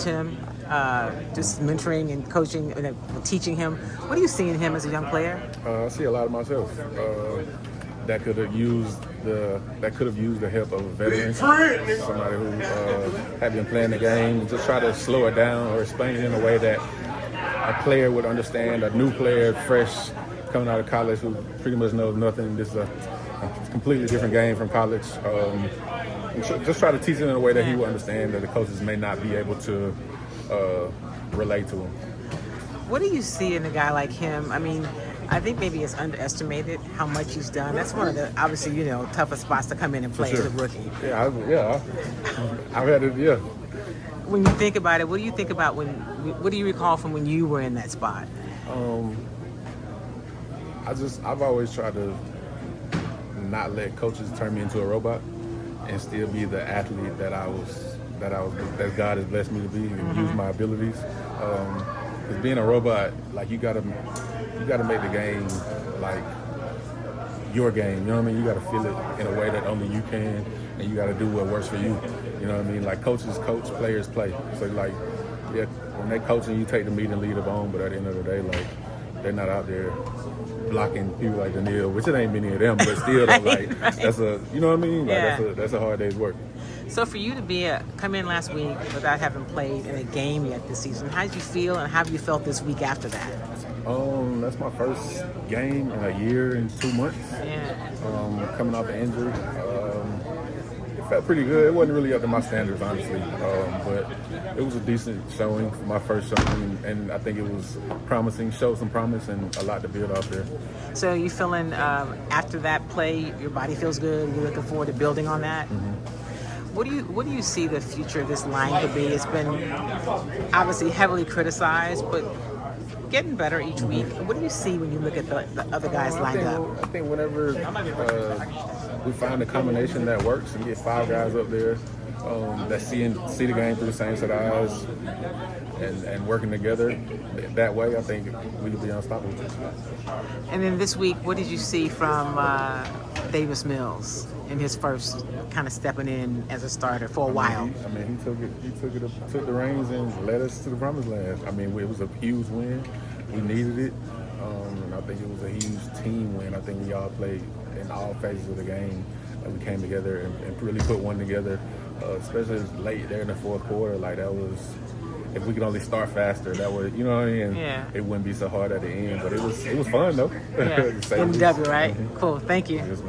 him, just mentoring and coaching and teaching him. What do you see in him as a young player? I see a lot of myself that could have used the help of a veteran, somebody who had been playing the game, and just try to slow it down or explain it in a way that a player would understand. A new player, fresh, coming out of college, who pretty much knows nothing. This is a completely different game from college. Just try to teach it in a way that he will understand, that the coaches may not be able to relate to him. What do you see in a guy like him? I mean, I think maybe it's underestimated how much he's done. That's one of the, obviously, toughest spots to come in and play as a rookie. I've had it, yeah. When you think about it, what do you think about what do you recall from when you were in that spot? I've always tried to not let coaches turn me into a robot and still be the athlete that God has blessed me to be, and use my abilities. Because being a robot, like, you gotta make the game like your game. You know what I mean? You gotta feel it in a way that only you can, and you gotta do what works for you. You know what I mean? Like, coaches coach, players play. So, like, yeah, when they coaching, you take the meat and lead it on. But at the end of the day, like, they're not out there blocking people like Daniil, which it ain't many of them, but still, Right, like, right. that's you know what I mean? Like, Yeah. that's a hard day's work. So for you to come in last week without having played in a game yet this season, how did you feel, and how have you felt this week after that? That's my first game in a year and 2 months. Yeah. Coming off an injury. It felt pretty good. It wasn't really up to my standards, honestly, but it was a decent showing for my first showing, and I think it was promising. Showed some promise and a lot to build off there. So you feeling after that play, your body feels good? You're looking forward to building on that? Mm-hmm. What do you see the future of this line to be? It's been obviously heavily criticized, but getting better each week. What do you see when you look at the other guys lined up? I think whenever we find a combination that works and get 5 guys up there that see the game through the same set of eyes and working together that way, I think we could be unstoppable. And then this week, what did you see from Davis Mills in his first kind of stepping in as a starter for a while? He took the reins and led us to the promised land. I mean, it was a huge win. We needed it. And I think it was a huge team win. I think we all played in all phases of the game. And we came together and really put one together, especially late there in the fourth quarter. Like, that was, if we could only start faster, that would, you know what I mean? Yeah. It wouldn't be so hard at the end. But it was fun, though. Yeah. To say the least. MW, right? Cool. Thank you. Yes, man.